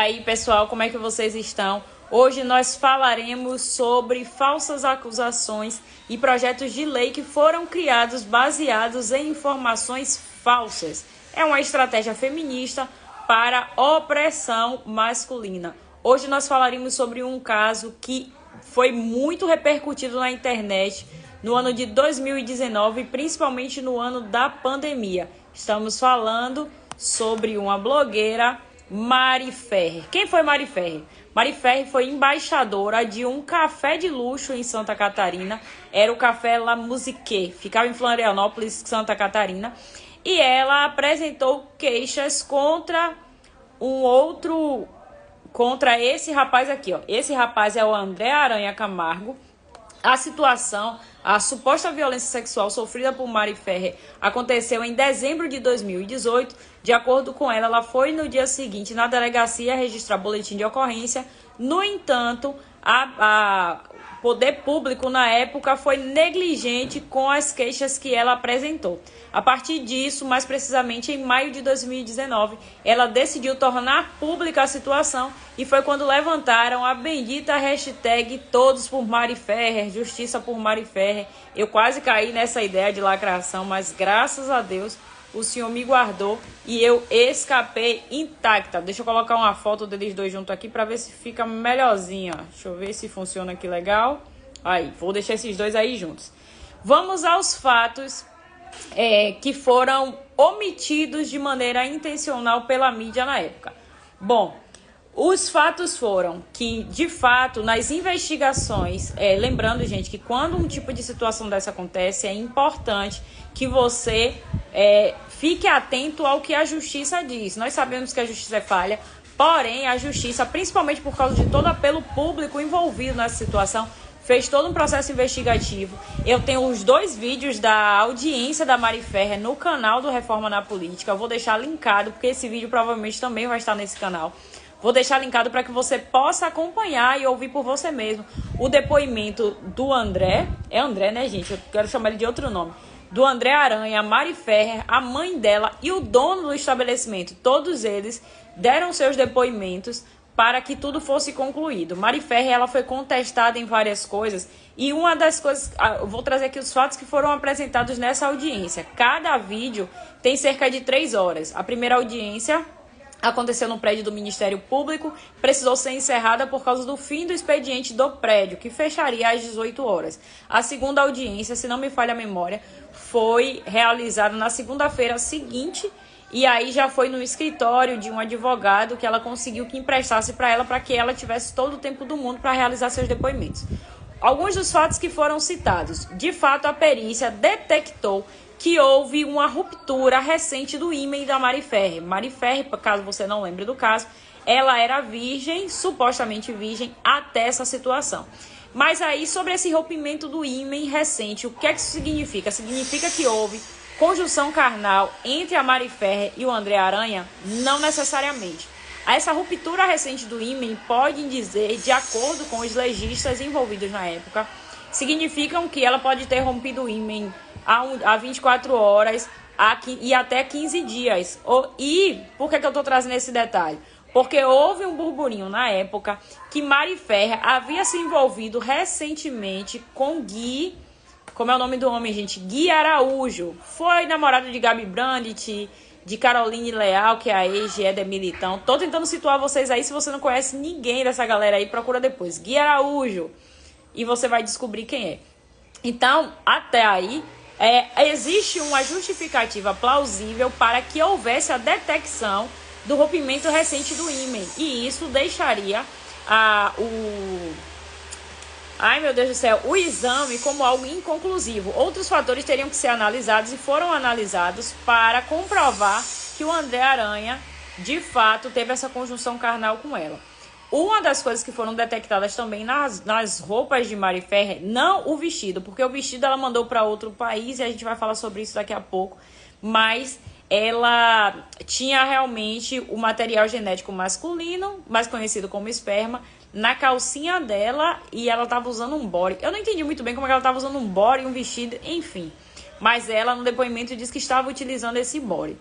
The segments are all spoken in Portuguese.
Aí, pessoal, como é que vocês estão? Hoje nós falaremos sobre falsas acusações e projetos de lei que foram criados baseados em informações falsas. É uma estratégia feminista para opressão masculina. Hoje nós falaremos sobre um caso que foi muito repercutido na internet no ano de 2019, principalmente no ano da pandemia. Estamos falando sobre uma blogueira, Mari Ferrer. Quem foi Mari Ferrer? Mari Ferrer foi embaixadora de um café de luxo em Santa Catarina. Era o Café La Musique. Ficava em Florianópolis, Santa Catarina. E ela apresentou queixas contra contra esse rapaz aqui, ó. Esse rapaz é o André Aranha Camargo. A suposta violência sexual sofrida por Mari Ferrer aconteceu em dezembro de 2018. De acordo com ela, ela foi no dia seguinte na delegacia registrar boletim de ocorrência. No entanto, o poder público na época foi negligente com as queixas que ela apresentou. A partir disso, mais precisamente em maio de 2019, ela decidiu tornar pública a situação e foi quando levantaram a bendita hashtag Todos por Mari Ferrer, Justiça por Mari Ferrer. Eu quase caí nessa ideia de lacração, mas graças a Deus o Senhor me guardou e eu escapei intacta. Deixa eu colocar uma foto deles dois juntos aqui para ver se fica melhorzinho. Deixa eu ver se funciona aqui legal. Aí, vou deixar esses dois aí juntos. Vamos aos fatos que foram omitidos de maneira intencional pela mídia na época. Bom, os fatos foram que, de fato, nas investigações, lembrando, gente, que quando um tipo de situação dessa acontece, é importante que você fique atento ao que a justiça diz. Nós sabemos que a justiça é falha, porém, a justiça, principalmente por causa de todo apelo público envolvido nessa situação, fez todo um processo investigativo. Eu tenho os dois vídeos da audiência da Mari Ferrer no canal do Reforma na Política. Eu vou deixar linkado, porque esse vídeo provavelmente também vai estar nesse canal. Vou deixar linkado para que você possa acompanhar e ouvir por você mesmo o depoimento do André. É André, né, gente? Eu quero chamar ele de outro nome. Do André Aranha, a Mari Ferrer, a mãe dela e o dono do estabelecimento. Todos eles deram seus depoimentos para que tudo fosse concluído. Mari Ferrer, ela foi contestada em várias coisas e uma das coisas, eu vou trazer aqui os fatos que foram apresentados nessa audiência. Cada vídeo tem cerca de 3 horas. A primeira audiência aconteceu no prédio do Ministério Público, precisou ser encerrada por causa do fim do expediente do prédio, que fecharia às 18 horas. A segunda audiência, se não me falha a memória, foi realizada na segunda-feira seguinte, e aí já foi no escritório de um advogado que ela conseguiu que emprestasse para que ela tivesse todo o tempo do mundo para realizar seus depoimentos. Alguns dos fatos que foram citados. De fato, a perícia detectou que houve uma ruptura recente do ímen da Mari Ferrer. Mari Ferrer, caso você não lembre do caso, ela era virgem, supostamente virgem, até essa situação. Mas aí, sobre esse rompimento do ímen recente, o que é que isso significa? Significa que houve conjunção carnal entre a Mari Ferrer e o André Aranha? Não necessariamente. Essa ruptura recente do ímen pode dizer, de acordo com os legistas envolvidos na época, significam que ela pode ter rompido o ímen há 24 horas e até 15 dias. E por que eu estou trazendo esse detalhe? Porque houve um burburinho na época que Mari Ferrer havia se envolvido recentemente com Gui. Como é o nome do homem, gente? Gui Araújo. Foi namorado de Gabi Brandt, de Caroline Leal, que é a ex de Éder Militão. Tô tentando situar vocês aí. Se você não conhece ninguém dessa galera aí, procura depois. Gui Araújo. E você vai descobrir quem é. Então, até aí, existe uma justificativa plausível para que houvesse a detecção do rompimento recente do ímen. E isso deixaria ai, meu Deus do céu, o exame como algo inconclusivo. Outros fatores teriam que ser analisados e foram analisados para comprovar que o André Aranha, de fato, teve essa conjunção carnal com ela. Uma das coisas que foram detectadas também nas roupas de Mari Ferrer, não o vestido, porque o vestido ela mandou para outro país e a gente vai falar sobre isso daqui a pouco, mas ela tinha realmente o material genético masculino, mais conhecido como esperma, na calcinha dela e ela estava usando um body. Eu não entendi muito bem como é que ela estava usando um body, um vestido, enfim. Mas ela, no depoimento, disse que estava utilizando esse body.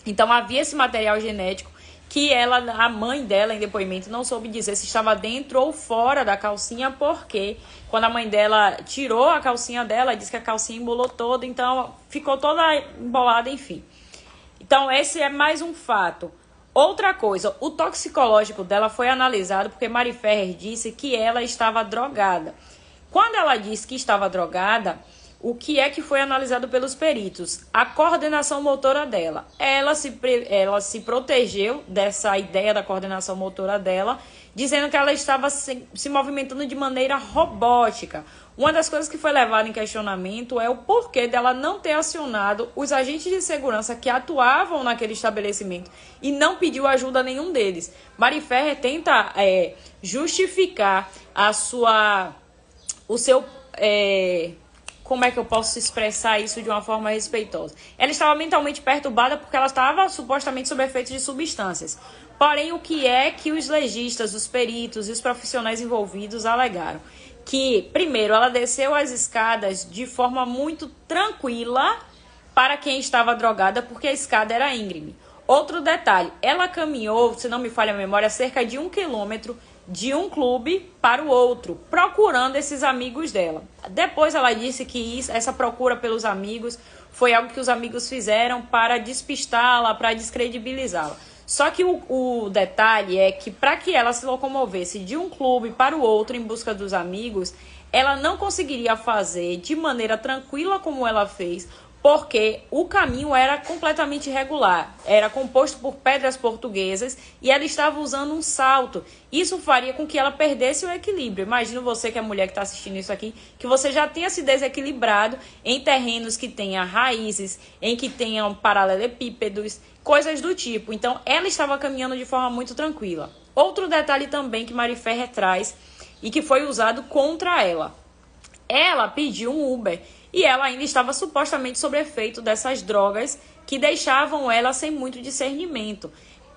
Então, havia esse material genético que a mãe dela, em depoimento, não soube dizer se estava dentro ou fora da calcinha, porque quando a mãe dela tirou a calcinha dela, disse que a calcinha embolou toda, então ficou toda embolada, enfim. Então, esse é mais um fato. Outra coisa, o toxicológico dela foi analisado porque Mari Ferrer disse que ela estava drogada. Quando ela disse que estava drogada, o que é que foi analisado pelos peritos? A coordenação motora dela. Ela se protegeu dessa ideia da coordenação motora dela, dizendo que ela estava se movimentando de maneira robótica. Uma das coisas que foi levada em questionamento é o porquê dela não ter acionado os agentes de segurança que atuavam naquele estabelecimento e não pediu ajuda a nenhum deles. Mari Ferrer tenta justificar como é que eu posso expressar isso de uma forma respeitosa? Ela estava mentalmente perturbada porque ela estava supostamente sob efeito de substâncias. Porém, o que é que os legistas, os peritos e os profissionais envolvidos alegaram? Que, primeiro, ela desceu as escadas de forma muito tranquila para quem estava drogada, porque a escada era íngreme. Outro detalhe, ela caminhou, se não me falha a memória, cerca de 1 quilômetro de um clube para o outro, procurando esses amigos dela. Depois ela disse que essa procura pelos amigos foi algo que os amigos fizeram para despistá-la, para descredibilizá-la. Só que o detalhe é que para que ela se locomovesse de um clube para o outro em busca dos amigos, ela não conseguiria fazer de maneira tranquila como ela fez, porque o caminho era completamente irregular, era composto por pedras portuguesas e ela estava usando um salto. Isso faria com que ela perdesse o equilíbrio. Imagina você que é mulher que está assistindo isso aqui, que você já tenha se desequilibrado em terrenos que tenham raízes, em que tenham paralelepípedos, coisas do tipo. Então, ela estava caminhando de forma muito tranquila. Outro detalhe também que Mari Ferrer traz e que foi usado contra ela. Ela pediu um Uber e ela ainda estava supostamente sob efeito dessas drogas que deixavam ela sem muito discernimento.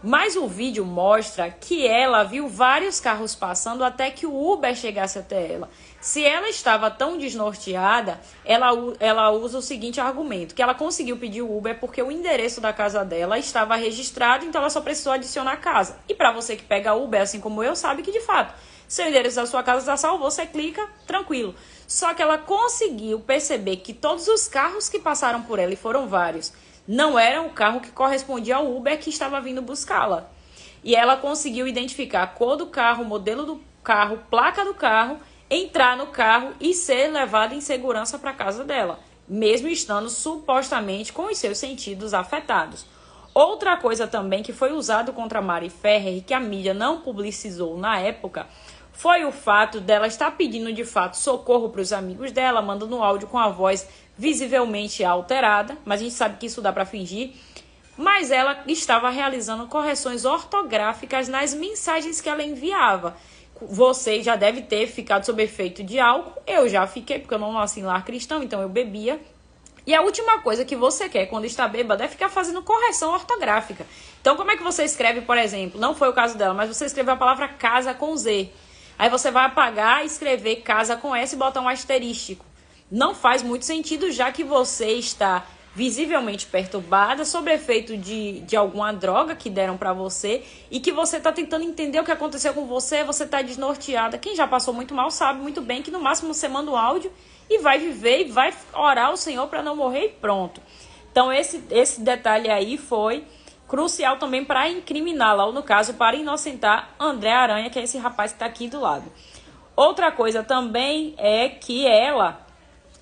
Mas o vídeo mostra que ela viu vários carros passando até que o Uber chegasse até ela. Se ela estava tão desnorteada, ela usa o seguinte argumento, que ela conseguiu pedir o Uber porque o endereço da casa dela estava registrado, então ela só precisou adicionar a casa. E para você que pega Uber, assim como eu, sabe que de fato, seu endereço da sua casa está salvo, você clica, tranquilo. Só que ela conseguiu perceber que todos os carros que passaram por ela, e foram vários, não eram o carro que correspondia ao Uber que estava vindo buscá-la. E ela conseguiu identificar a cor do carro, o modelo do carro, placa do carro, entrar no carro e ser levada em segurança para a casa dela, mesmo estando supostamente com os seus sentidos afetados. Outra coisa também que foi usado contra Mari Ferrer e que a mídia não publicizou na época foi o fato dela estar pedindo de fato socorro para os amigos dela, mandando um áudio com a voz visivelmente alterada, mas a gente sabe que isso dá para fingir. Mas ela estava realizando correções ortográficas nas mensagens que ela enviava. Você já deve ter ficado sob efeito de álcool, eu já fiquei, porque eu não nasci em lar cristão, então eu bebia. E a última coisa que você quer quando está bêbada é ficar fazendo correção ortográfica. Então, como é que você escreve, por exemplo, não foi o caso dela, mas você escreveu a palavra casa com Z. Aí você vai apagar, escrever casa com S e botar um asterístico. Não faz muito sentido, já que você está visivelmente perturbada, sob efeito de alguma droga que deram para você e que você está tentando entender o que aconteceu com você está desnorteada. Quem já passou muito mal sabe muito bem que no máximo você manda um áudio e vai viver e vai orar ao Senhor para não morrer e pronto. Então esse detalhe aí foi crucial também para incriminá-la, ou no caso, para inocentar André Aranha, que é esse rapaz que está aqui do lado. Outra coisa também é que ela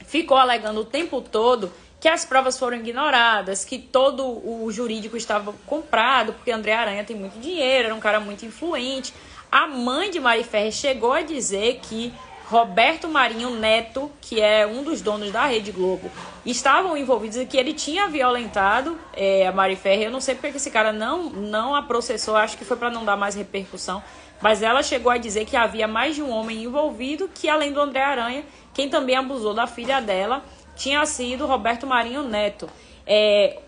ficou alegando o tempo todo que as provas foram ignoradas, que todo o jurídico estava comprado, porque André Aranha tem muito dinheiro, era um cara muito influente. A mãe de Mari Ferrer chegou a dizer que Roberto Marinho Neto, que é um dos donos da Rede Globo, estavam envolvidos e que ele tinha violentado a Mari Ferrer. Eu não sei porque esse cara não a processou, acho que foi para não dar mais repercussão, mas ela chegou a dizer que havia mais de um homem envolvido, que além do André Aranha, quem também abusou da filha dela tinha sido Roberto Marinho Neto.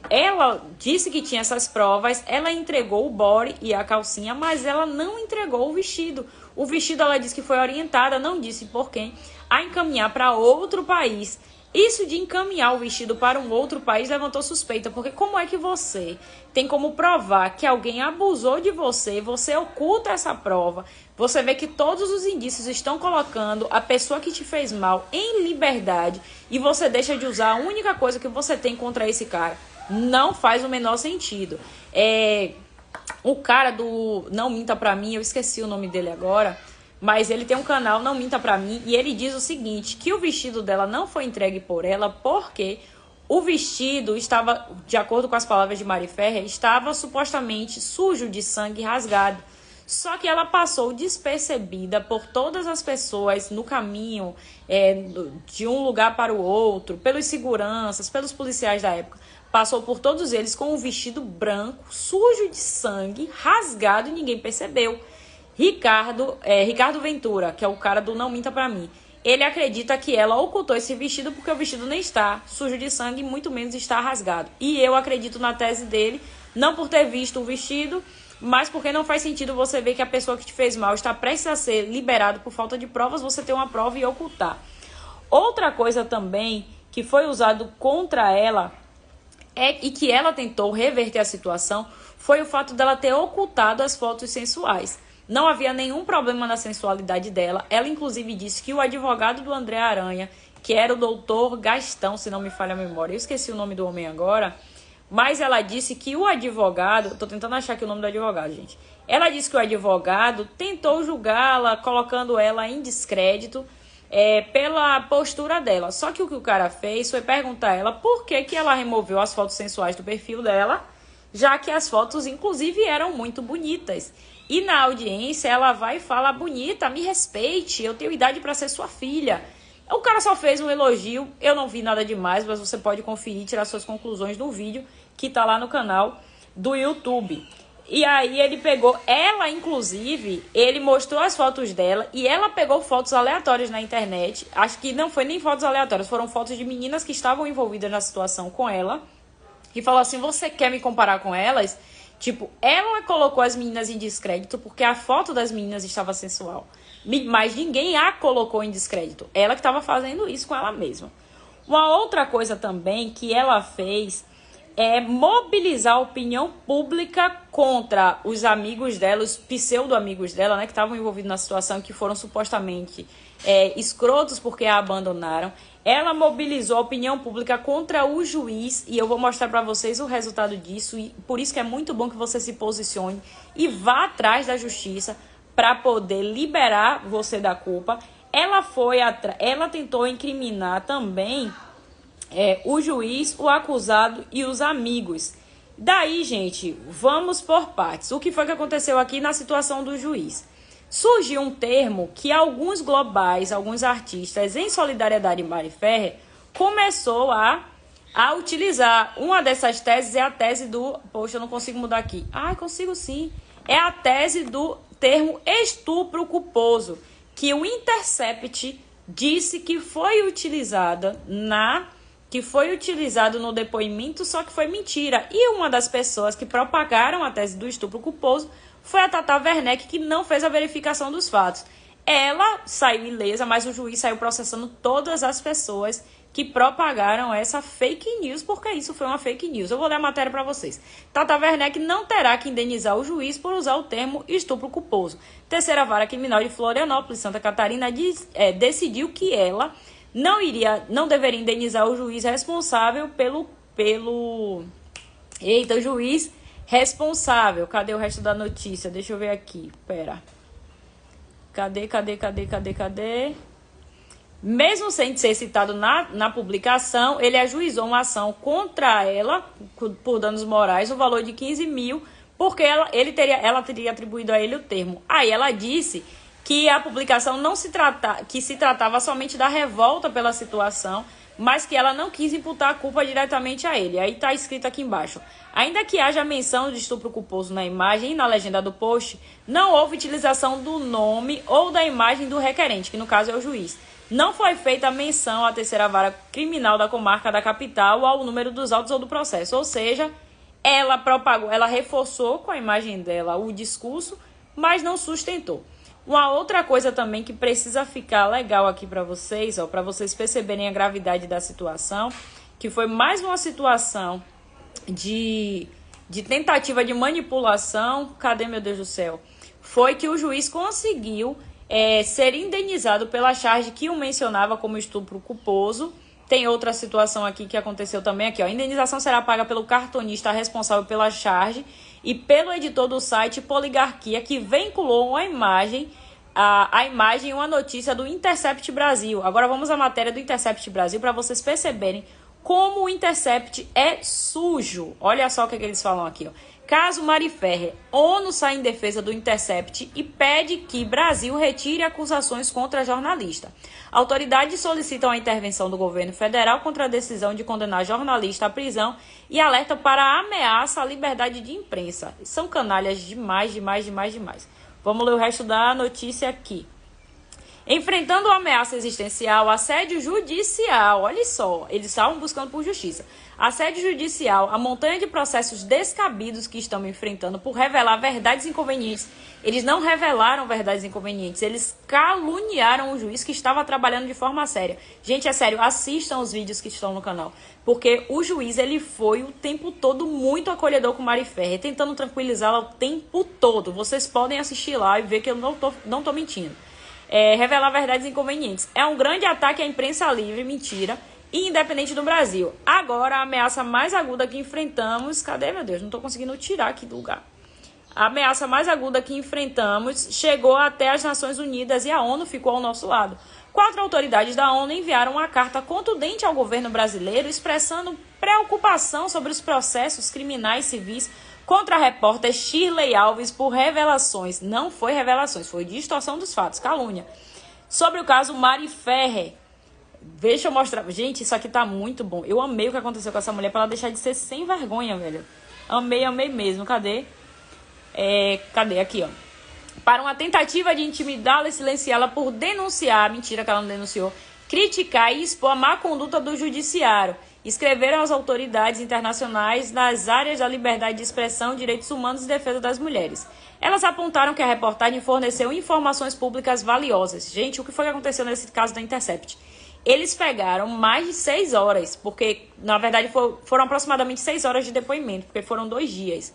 Ela disse que tinha essas provas, ela entregou o body e a calcinha, mas ela não entregou o vestido. O vestido ela disse que foi orientada, não disse por quem, a encaminhar para outro país. Isso de encaminhar o vestido para um outro país levantou suspeita, porque como é que você tem como provar que alguém abusou de você, você oculta essa prova, você vê que todos os indícios estão colocando a pessoa que te fez mal em liberdade e você deixa de usar a única coisa que você tem contra esse cara? Não faz o menor sentido. O cara do Não Minta Pra Mim, eu esqueci o nome dele agora, mas ele tem um canal, Não Minta Pra Mim, e ele diz o seguinte, que o vestido dela não foi entregue por ela porque o vestido estava, de acordo com as palavras de Mari Ferrer, estava supostamente sujo de sangue, rasgado. Só que ela passou despercebida por todas as pessoas no caminho, de um lugar para o outro, pelos seguranças, pelos policiais da época. Passou por todos eles com um vestido branco, sujo de sangue, rasgado e ninguém percebeu. Ricardo Ventura, que é o cara do Não Minta Pra Mim, ele acredita que ela ocultou esse vestido porque o vestido nem está sujo de sangue, muito menos está rasgado. E eu acredito na tese dele, não por ter visto o vestido, mas porque não faz sentido você ver que a pessoa que te fez mal está prestes a ser liberado por falta de provas, você ter uma prova e ocultar. Outra coisa também que foi usado contra ela e que ela tentou reverter a situação foi o fato dela ter ocultado as fotos sensuais. Não havia nenhum problema na sensualidade dela. Ela, inclusive, disse que o advogado do André Aranha, que era o doutor Gastão, se não me falha a memória, eu esqueci o nome do homem agora, mas ela disse que o advogado, tô tentando achar aqui o nome do advogado, gente. Ela disse que o advogado tentou julgá-la, colocando ela em descrédito, pela postura dela. Só que o que o cara fez foi perguntar a ela por que ela removeu as fotos sensuais do perfil dela, já que as fotos, inclusive, eram muito bonitas. E na audiência ela vai e fala: bonita, me respeite, eu tenho idade para ser sua filha. O cara só fez um elogio, eu não vi nada demais, mas você pode conferir e tirar suas conclusões no vídeo que tá lá no canal do YouTube. E aí ele pegou, ela inclusive, ele mostrou as fotos dela e ela pegou fotos aleatórias na internet. Acho que não foi nem fotos aleatórias, foram fotos de meninas que estavam envolvidas na situação com ela. E falou assim: você quer me comparar com elas? Tipo, ela colocou as meninas em descrédito porque a foto das meninas estava sensual. Mas ninguém a colocou em descrédito. Ela que estava fazendo isso com ela mesma. Uma outra coisa também que ela fez é mobilizar a opinião pública contra os amigos dela, os pseudo-amigos dela, né, que estavam envolvidos na situação, que foram supostamente escrotos porque a abandonaram. Ela mobilizou a opinião pública contra o juiz e eu vou mostrar para vocês o resultado disso. E por isso que é muito bom que você se posicione e vá atrás da justiça para poder liberar você da culpa. Ela tentou incriminar também o juiz, o acusado e os amigos. Daí, gente, vamos por partes. O que foi que aconteceu aqui na situação do juiz? Surgiu um termo que alguns globais, alguns artistas, em solidariedade a Mari Ferrer, começou a utilizar. Uma dessas teses é a tese do... Poxa, eu não consigo mudar aqui. Ah, consigo sim. É a tese do termo estupro culposo, que o Intercept disse que foi utilizado no depoimento, só que foi mentira. E uma das pessoas que propagaram a tese do estupro culposo foi a Tata Werneck, que não fez a verificação dos fatos. Ela saiu ilesa, mas o juiz saiu processando todas as pessoas que propagaram essa fake news, porque isso foi uma fake news. Eu vou ler a matéria para vocês. Tata Werneck não terá que indenizar o juiz por usar o termo estupro culposo. Terceira Vara Criminal de Florianópolis, Santa Catarina, decidiu que ela não deveria indenizar o juiz responsável Eita, o juiz responsável. Cadê o resto da notícia? Deixa eu ver aqui. Pera. Cadê? Mesmo sem ser citado na publicação, ele ajuizou uma ação contra ela por danos morais, o valor de 15 mil, porque ela teria atribuído a ele o termo. Aí ela disse que a publicação que se tratava somente da revolta pela situação, mas que ela não quis imputar a culpa diretamente a ele. Aí está escrito aqui embaixo: ainda que haja menção de estupro culposo na imagem e na legenda do post, não houve utilização do nome ou da imagem do requerente, que no caso é o juiz. Não foi feita menção à terceira vara criminal da comarca da capital ou ao número dos autos ou do processo. Ou seja, ela reforçou com a imagem dela o discurso, mas não sustentou. Uma outra coisa também que precisa ficar legal aqui para vocês, ó, para vocês perceberem a gravidade da situação, que foi mais uma situação de tentativa de manipulação. Cadê, meu Deus do céu? Foi que o juiz conseguiu ser indenizado pela charge que o mencionava como estupro culposo. Tem outra situação aqui que aconteceu também aqui, ó. A indenização será paga pelo cartonista responsável pela charge e pelo editor do site Poligarquia, que vinculou uma imagem, a imagem e uma notícia do Intercept Brasil. Agora vamos à matéria do Intercept Brasil para vocês perceberem como o Intercept é sujo. Olha só o que eles falam aqui, ó. Caso Mari Ferrer, ONU sai em defesa do Intercept e pede que Brasil retire acusações contra a jornalista. Autoridades solicitam a intervenção do governo federal contra a decisão de condenar a jornalista à prisão e alertam para a ameaça à liberdade de imprensa. São canalhas demais. Vamos ler o resto da notícia aqui. Enfrentando a ameaça existencial, assédio judicial, olha só, eles estavam buscando por justiça. Assédio judicial, a montanha de processos descabidos que estamos enfrentando por revelar verdades inconvenientes. Eles não revelaram verdades inconvenientes, eles caluniaram o juiz que estava trabalhando de forma séria. Gente, é sério, assistam os vídeos que estão no canal, porque o juiz, ele foi o tempo todo muito acolhedor com Mari Ferrer, tentando tranquilizá-la o tempo todo. Vocês podem assistir lá e ver que eu não tô mentindo. Revelar verdades inconvenientes. É um grande ataque à imprensa livre, mentira, e independente do Brasil. Agora, a ameaça mais aguda que enfrentamos... Cadê, meu Deus? Não estou conseguindo tirar aqui do lugar. A ameaça mais aguda que enfrentamos chegou até as Nações Unidas e a ONU ficou ao nosso lado. 4 autoridades da ONU enviaram uma carta contundente ao governo brasileiro expressando preocupação sobre os processos criminais civis contra a repórter Shirley Alves por revelações. Não foi revelações, foi distorção dos fatos, calúnia. Sobre o caso Mari Ferrer. Deixa eu mostrar. Gente, isso aqui tá muito bom. Eu amei o que aconteceu com essa mulher pra ela deixar de ser sem vergonha, velho. Amei mesmo. Cadê? Cadê? Aqui, ó. Para uma tentativa de intimidá-la e silenciá-la por denunciar, mentira que ela não denunciou, criticar e expor a má conduta do judiciário. Escreveram às autoridades internacionais nas áreas da liberdade de expressão, direitos humanos e defesa das mulheres. Elas apontaram que a reportagem forneceu informações públicas valiosas. Gente, o que foi que aconteceu nesse caso da Intercept? Eles pegaram mais de 6 horas, porque, na verdade, foram aproximadamente 6 horas de depoimento, porque foram 2 dias.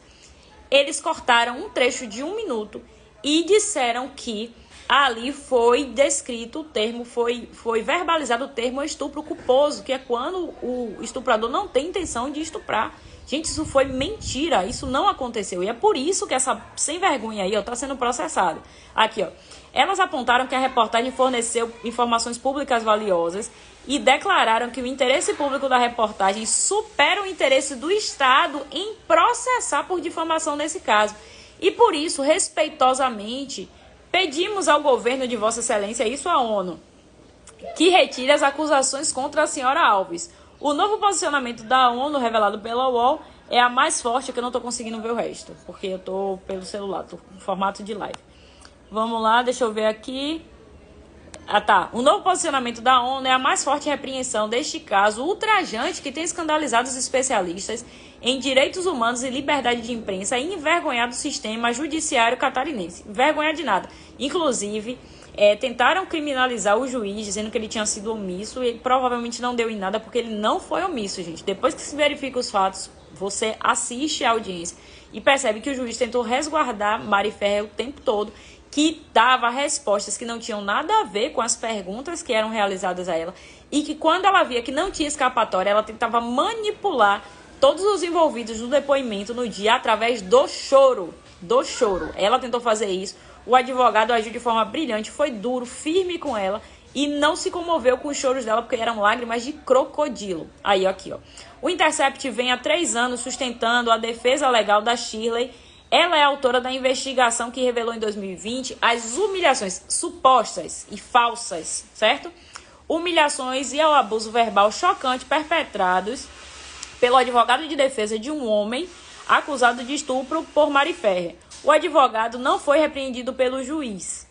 Eles cortaram um trecho de 1 minuto e disseram que ali foi descrito o termo, foi verbalizado o termo estupro culposo, que é quando o estuprador não tem intenção de estuprar. Gente, isso foi mentira, isso não aconteceu. E é por isso que essa sem vergonha aí, ó, tá sendo processada. Aqui, ó. Elas apontaram que a reportagem forneceu informações públicas valiosas e declararam que o interesse público da reportagem supera o interesse do Estado em processar por difamação nesse caso. E por isso, respeitosamente, pedimos ao governo de Vossa Excelência, isso à ONU, que retire as acusações contra a senhora Alves. O novo posicionamento da ONU, revelado pela UOL, é a mais forte, que eu não estou conseguindo ver o resto, porque eu estou pelo celular, estou em formato de live. Vamos lá, deixa eu ver aqui. Ah, tá. O novo posicionamento da ONU é a mais forte repreensão deste caso ultrajante que tem escandalizado os especialistas em direitos humanos e liberdade de imprensa e envergonhado o sistema judiciário catarinense. Vergonha de nada. Inclusive, tentaram criminalizar o juiz, dizendo que ele tinha sido omisso, e ele provavelmente não deu em nada, porque ele não foi omisso, gente. Depois que se verifica os fatos, você assiste a audiência e percebe que o juiz tentou resguardar Mari Ferrer o tempo todo, que dava respostas que não tinham nada a ver com as perguntas que eram realizadas a ela, e que quando ela via que não tinha escapatória, ela tentava manipular todos os envolvidos no depoimento no dia através do choro. Ela tentou fazer isso, o advogado agiu de forma brilhante, foi duro, firme com ela e não se comoveu com os choros dela, porque eram lágrimas de crocodilo. Aí, aqui, ó. O Intercept vem há 3 anos sustentando a defesa legal da Shirley. Ela é autora da investigação que revelou em 2020 as humilhações supostas e falsas, certo? Humilhações e o abuso verbal chocante perpetrados pelo advogado de defesa de um homem acusado de estupro por Mari Ferrer. O advogado não foi repreendido pelo juiz.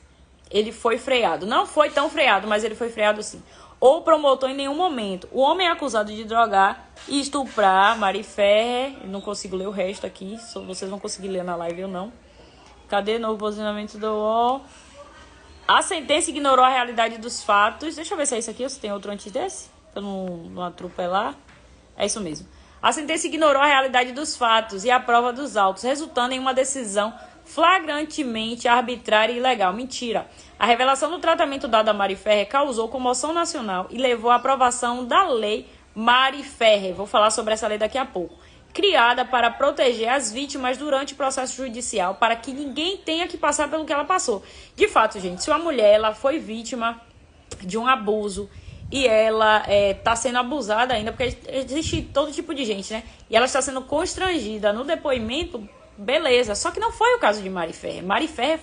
Ele foi freado. Não foi tão freado, mas ele foi freado sim. Ou promotor em nenhum momento. O homem é acusado de drogar e estuprar Mari Ferrer. Eu não consigo ler o resto aqui. Vocês vão conseguir ler na live ou não. Cadê novo posicionamento do UOL? A sentença ignorou a realidade dos fatos. Deixa eu ver se é isso aqui ou se tem outro antes desse, pra não atropelar. É isso mesmo. A sentença ignorou a realidade dos fatos e a prova dos autos, resultando em uma decisão flagrantemente arbitrária e ilegal. Mentira. A revelação do tratamento dado a Mari Ferrer causou comoção nacional e levou à aprovação da lei Mari Ferrer. Vou falar sobre essa lei daqui a pouco. Criada para proteger as vítimas durante o processo judicial, para que ninguém tenha que passar pelo que ela passou. De fato, gente, se uma mulher ela foi vítima de um abuso e ela está sendo abusada ainda, porque existe todo tipo de gente, né? E ela está sendo constrangida no depoimento, beleza. Só que não foi o caso de Mari Ferrer. Mari Ferrer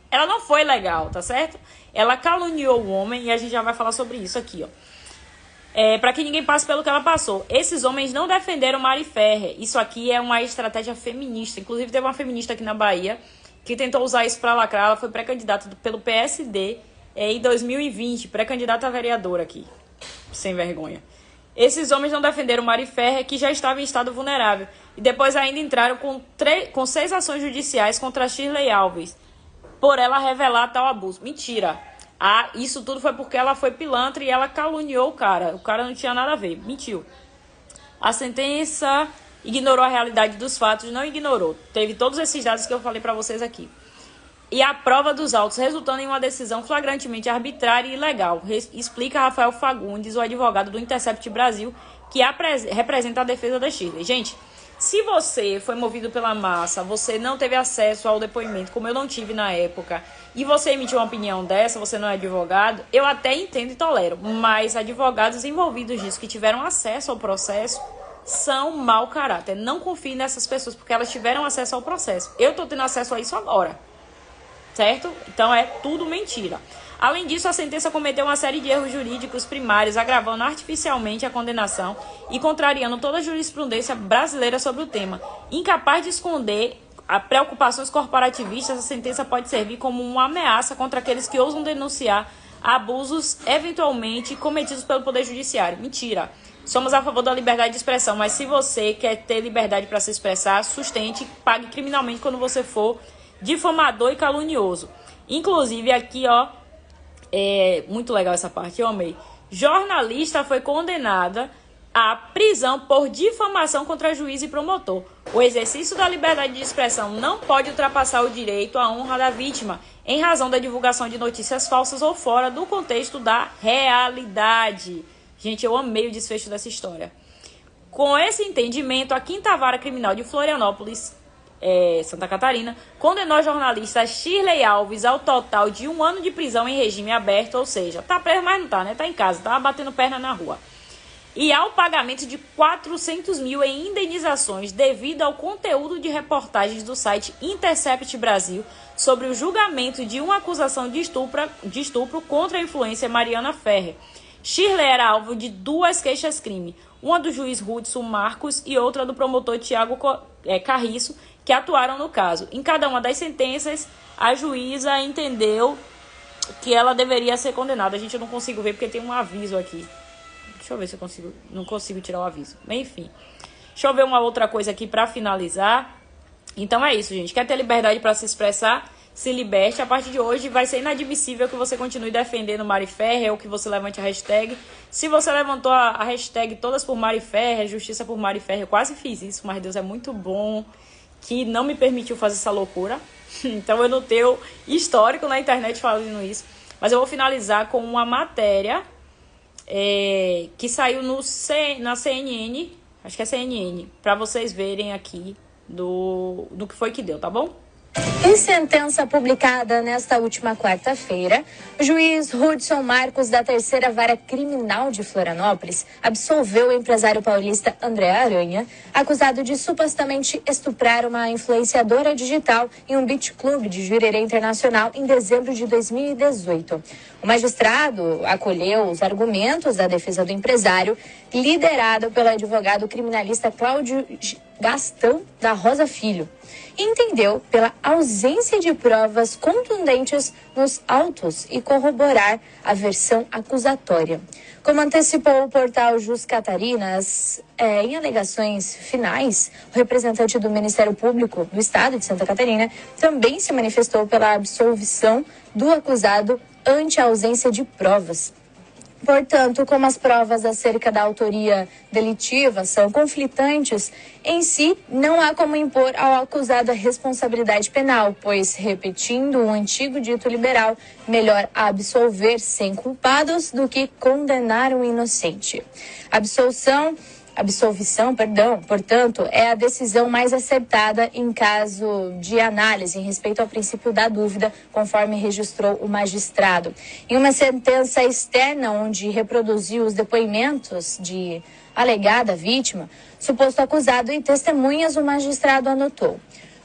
ela não foi legal, tá certo? Ela caluniou o homem e a gente já vai falar sobre isso aqui, ó. Para que ninguém passe pelo que ela passou. Esses homens não defenderam Mari Ferrer. Isso aqui é uma estratégia feminista. Inclusive, teve uma feminista aqui na Bahia que tentou usar isso para lacrar. Ela foi pré-candidata pelo PSD em 2020. Pré-candidata a vereadora aqui. Sem vergonha. Esses homens não defenderam Mari Ferrer, que já estava em estado vulnerável. E depois ainda entraram com 6 ações judiciais contra Shirley Alves, por ela revelar tal abuso. Mentira. Isso tudo foi porque ela foi pilantra e ela caluniou o cara. O cara não tinha nada a ver. Mentiu. A sentença ignorou a realidade dos fatos. Não ignorou. Teve todos esses dados que eu falei pra vocês aqui. E a prova dos autos, resultando em uma decisão flagrantemente arbitrária e ilegal. Explica Rafael Fagundes, o advogado do Intercept Brasil, que representa a defesa da Shirley. Gente, se você foi movido pela massa, você não teve acesso ao depoimento, como eu não tive na época, e você emitiu uma opinião dessa, você não é advogado, eu até entendo e tolero, mas advogados envolvidos nisso, que tiveram acesso ao processo, são mau caráter. Não confie nessas pessoas, porque elas tiveram acesso ao processo. Eu tô tendo acesso a isso agora, certo? Então é tudo mentira. Além disso, a sentença cometeu uma série de erros jurídicos primários, agravando artificialmente a condenação e contrariando toda a jurisprudência brasileira sobre o tema. Incapaz de esconder preocupações corporativistas, a sentença pode servir como uma ameaça contra aqueles que ousam denunciar abusos eventualmente cometidos pelo Poder Judiciário. Mentira. Somos a favor da liberdade de expressão, mas se você quer ter liberdade para se expressar, sustente, pague criminalmente quando você for difamador e calunioso. Inclusive aqui, ó, muito legal essa parte, eu amei. Jornalista foi condenada à prisão por difamação contra juiz e promotor. O exercício da liberdade de expressão não pode ultrapassar o direito à honra da vítima, em razão da divulgação de notícias falsas ou fora do contexto da realidade. Gente, eu amei o desfecho dessa história. Com esse entendimento, a 5ª Vara Criminal de Florianópolis, Santa Catarina, condenou a jornalista Shirley Alves ao total de 1 ano de prisão em regime aberto, ou seja, tá preso, mas não tá, né? Tá em casa, tá batendo perna na rua. E ao pagamento de 400 mil em indenizações devido ao conteúdo de reportagens do site Intercept Brasil sobre o julgamento de uma acusação de estupro contra a influencer Mariana Ferrer. Shirley era alvo de 2 queixas-crime, uma do juiz Hudson Marcos e outra do promotor Tiago Carriço, que atuaram no caso. Em cada uma das sentenças, a juíza entendeu que ela deveria ser condenada. Gente, eu não consigo ver porque tem um aviso aqui. Deixa eu ver se eu consigo. Não consigo tirar o aviso. Enfim. Deixa eu ver uma outra coisa aqui para finalizar. Então é isso, gente. Quer ter liberdade para se expressar? Se liberte. A partir de hoje vai ser inadmissível que você continue defendendo Mari Ferrer ou que você levante a hashtag. Se você levantou a hashtag Todas por Mari Ferrer, Justiça por Mari Ferrer, eu quase fiz isso, mas Deus é muito bom que não me permitiu fazer essa loucura. Então eu não tenho histórico na internet falando isso. Mas eu vou finalizar com uma matéria que saiu na CNN, acho que é CNN, para vocês verem aqui do que foi que deu, tá bom? Em sentença publicada nesta última quarta-feira, o juiz Hudson Marcos, da 3ª Vara Criminal de Florianópolis, absolveu o empresário paulista André Aranha, acusado de supostamente estuprar uma influenciadora digital em um beach club de Jurerê Internacional em dezembro de 2018. O magistrado acolheu os argumentos da defesa do empresário, liderado pelo advogado criminalista Cláudio Gastão da Rosa Filho, e entendeu pela ausência ausência de provas contundentes nos autos e corroborar a versão acusatória. Como antecipou o portal Jus Catarinas, em alegações finais, o representante do Ministério Público do Estado de Santa Catarina também se manifestou pela absolvição do acusado ante a ausência de provas. Portanto, como as provas acerca da autoria delitiva são conflitantes, em si não há como impor ao acusado a responsabilidade penal, pois, repetindo o antigo dito liberal, melhor absolver sem culpados do que condenar um inocente. Absolvição, portanto, é a decisão mais acertada em caso de análise em respeito ao princípio da dúvida, conforme registrou o magistrado. Em uma sentença externa, onde reproduziu os depoimentos de alegada vítima, suposto acusado e testemunhas, o magistrado anotou: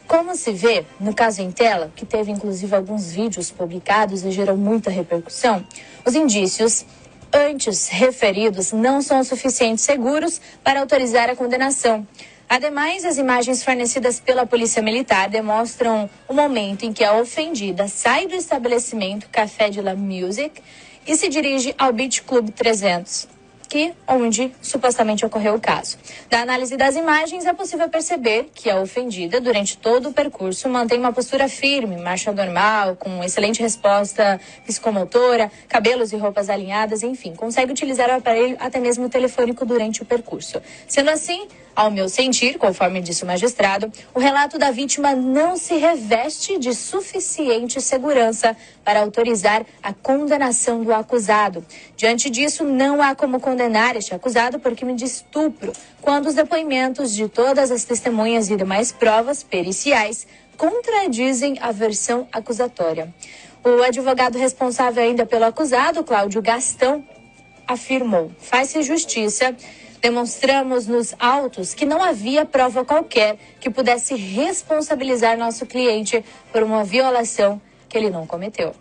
como se vê, no caso em tela, que teve inclusive alguns vídeos publicados e gerou muita repercussão, os indícios antes referidos não são suficientes seguros para autorizar a condenação. Ademais, as imagens fornecidas pela Polícia Militar demonstram o momento em que a ofendida sai do estabelecimento Café de la Music e se dirige ao Beach Club 300, onde supostamente ocorreu o caso. Da análise das imagens, é possível perceber que a ofendida, durante todo o percurso, mantém uma postura firme, marcha normal, com excelente resposta psicomotora, cabelos e roupas alinhadas, enfim, consegue utilizar o aparelho até mesmo telefônico durante o percurso. Sendo assim, ao meu sentir, conforme disse o magistrado, o relato da vítima não se reveste de suficiente segurança para autorizar a condenação do acusado. Diante disso, não há como condenar este acusado por crime de estupro, quando os depoimentos de todas as testemunhas e demais provas periciais contradizem a versão acusatória. O advogado responsável ainda pelo acusado, Cláudio Gastão, afirmou: faz-se justiça. Demonstramos nos autos que não havia prova qualquer que pudesse responsabilizar nosso cliente por uma violação que ele não cometeu.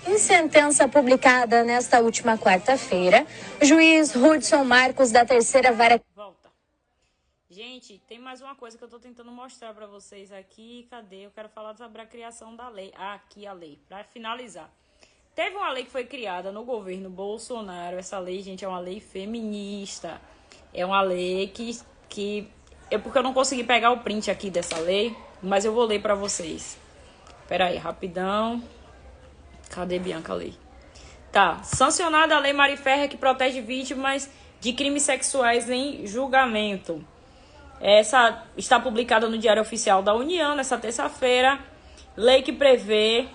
Em sentença publicada nesta última quarta-feira, o juiz Hudson Marcos, da terceira vara... Volta. Gente, tem mais uma coisa que eu tô tentando mostrar para vocês aqui. Cadê? Eu quero falar sobre a criação da lei. Aqui a lei, para finalizar. Teve uma lei que foi criada no governo Bolsonaro. Essa lei, gente, é uma lei feminista. É uma lei porque eu não consegui pegar o print aqui dessa lei, mas eu vou ler para vocês. Pera aí, rapidão. Cadê, Bianca, a lei? Tá. Sancionada a Lei Mari Ferrer, que protege vítimas de crimes sexuais em julgamento. Essa está publicada no Diário Oficial da União, nessa terça-feira. Lei que prevê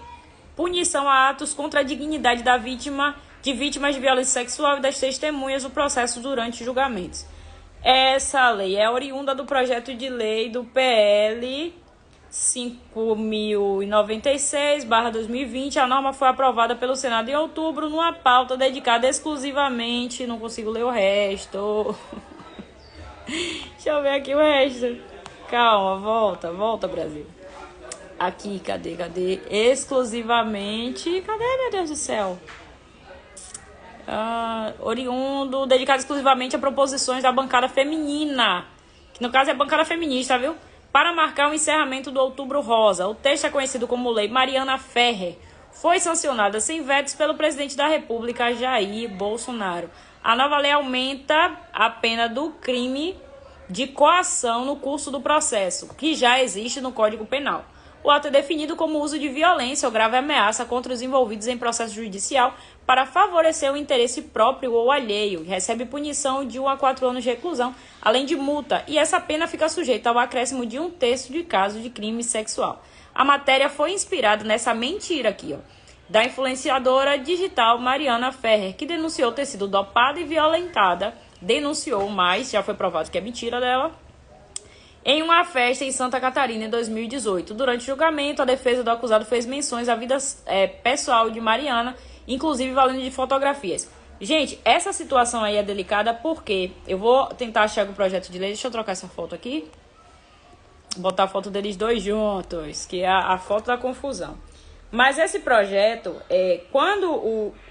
punição a atos contra a dignidade da vítima, de vítimas de violência sexual e das testemunhas do processo durante julgamentos. Essa lei é oriunda do projeto de lei do PL 5.096/2020. A norma foi aprovada pelo Senado em outubro, numa pauta dedicada exclusivamente... Não consigo ler o resto. Deixa eu ver aqui o resto. Calma, volta, Brasil. Aqui, cadê? Exclusivamente... Cadê, meu Deus do céu? Oriundo, dedicado exclusivamente a proposições da bancada feminina, que no caso é a bancada feminista, viu? Para marcar o encerramento do Outubro Rosa. O texto é conhecido como Lei Mariana Ferrer. Foi sancionada sem vetos pelo presidente da República, Jair Bolsonaro. A nova lei aumenta a pena do crime de coação no curso do processo, que já existe no Código Penal. O ato é definido como uso de violência ou grave ameaça contra os envolvidos em processo judicial para favorecer o interesse próprio ou alheio. Recebe punição de 1 a 4 anos de reclusão, além de multa, e essa pena fica sujeita ao acréscimo de 1/3 de casos de crime sexual. A matéria foi inspirada nessa mentira aqui, da influenciadora digital Mariana Ferrer, que denunciou ter sido dopada e violentada, mas já foi provado que é mentira dela, em uma festa em Santa Catarina em 2018. Durante o julgamento, a defesa do acusado fez menções à vida pessoal de Mariana, inclusive valendo de fotografias. Gente, essa situação aí é delicada porque eu vou tentar achar o projeto de lei. Deixa eu trocar essa foto aqui. Botar a foto deles dois juntos, que é a foto da confusão. Mas esse projeto, quando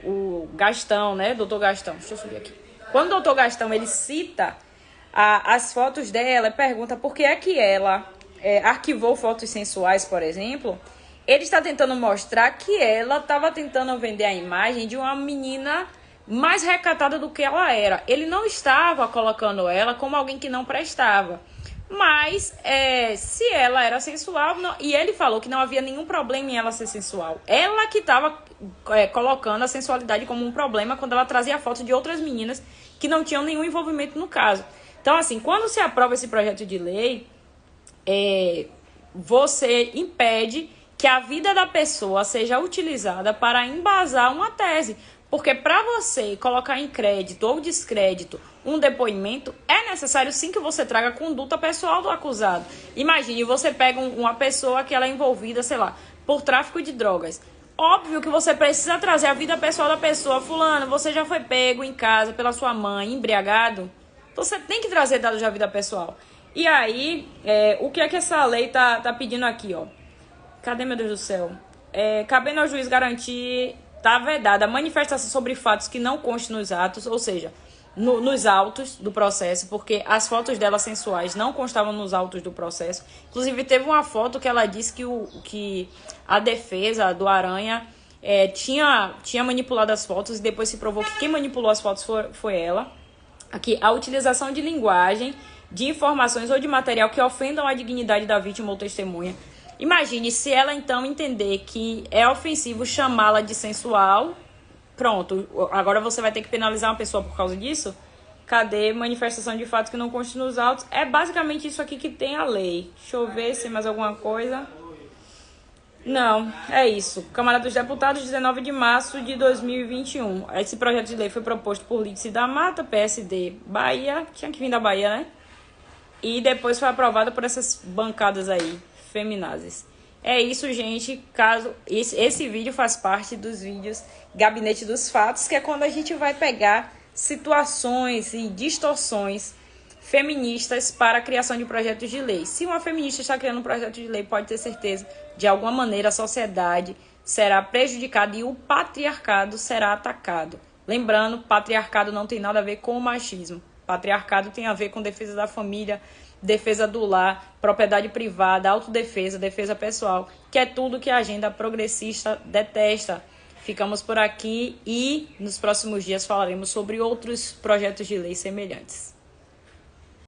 o Gastão, né, doutor Gastão, deixa eu subir aqui. Quando o doutor Gastão, ele cita as fotos dela, pergunta por que é que ela arquivou fotos sensuais, por exemplo, ele está tentando mostrar que ela estava tentando vender a imagem de uma menina mais recatada do que ela era. Ele não estava colocando ela como alguém que não prestava. Mas se ela era sensual, não, e ele falou que não havia nenhum problema em ela ser sensual. Ela que estava colocando a sensualidade como um problema quando ela trazia foto de outras meninas que não tinham nenhum envolvimento no caso. Então, assim, quando se aprova esse projeto de lei, você impede que a vida da pessoa seja utilizada para embasar uma tese. Porque para você colocar em crédito ou descrédito um depoimento, é necessário sim que você traga a conduta pessoal do acusado. Imagine, você pega uma pessoa que ela é envolvida, sei lá, por tráfico de drogas. Óbvio que você precisa trazer a vida pessoal da pessoa. Fulano, você já foi pego em casa pela sua mãe, embriagado? Você tem que trazer dados da vida pessoal. E aí, o que é que essa lei tá pedindo aqui, ó? Cadê, meu Deus do céu? Cabendo ao juiz garantir... Está vedada a manifestação sobre fatos que não constem nos atos, ou seja, nos autos do processo, porque as fotos dela sensuais não constavam nos autos do processo. Inclusive, teve uma foto que ela disse que a defesa do Aranha tinha manipulado as fotos e depois se provou que quem manipulou as fotos foi ela. Aqui, a utilização de linguagem, de informações ou de material que ofendam a dignidade da vítima ou testemunha. Imagine se ela então entender que é ofensivo chamá-la de sensual. Pronto, agora você vai ter que penalizar uma pessoa por causa disso? Cadê manifestação de fatos que não constem nos autos? É basicamente isso aqui que tem a lei. Deixa eu ver se tem mais alguma coisa. Não, é isso. Câmara dos Deputados, 19 de março de 2021. Esse projeto de lei foi proposto por Lídice da Mata, PSD Bahia. Tinha que vir da Bahia, né? E depois foi aprovado por essas bancadas aí. Feminazes. É isso, gente. Caso esse vídeo faz parte dos vídeos Gabinete dos Fatos, que é quando a gente vai pegar situações e distorções feministas para a criação de projetos de lei. Se uma feminista está criando um projeto de lei, pode ter certeza, de alguma maneira a sociedade será prejudicada e o patriarcado será atacado. Lembrando, patriarcado não tem nada a ver com o machismo. Patriarcado tem a ver com defesa da família, defesa do lar, propriedade privada, autodefesa, defesa pessoal, que é tudo que a agenda progressista detesta. Ficamos por aqui e nos próximos dias falaremos sobre outros projetos de lei semelhantes.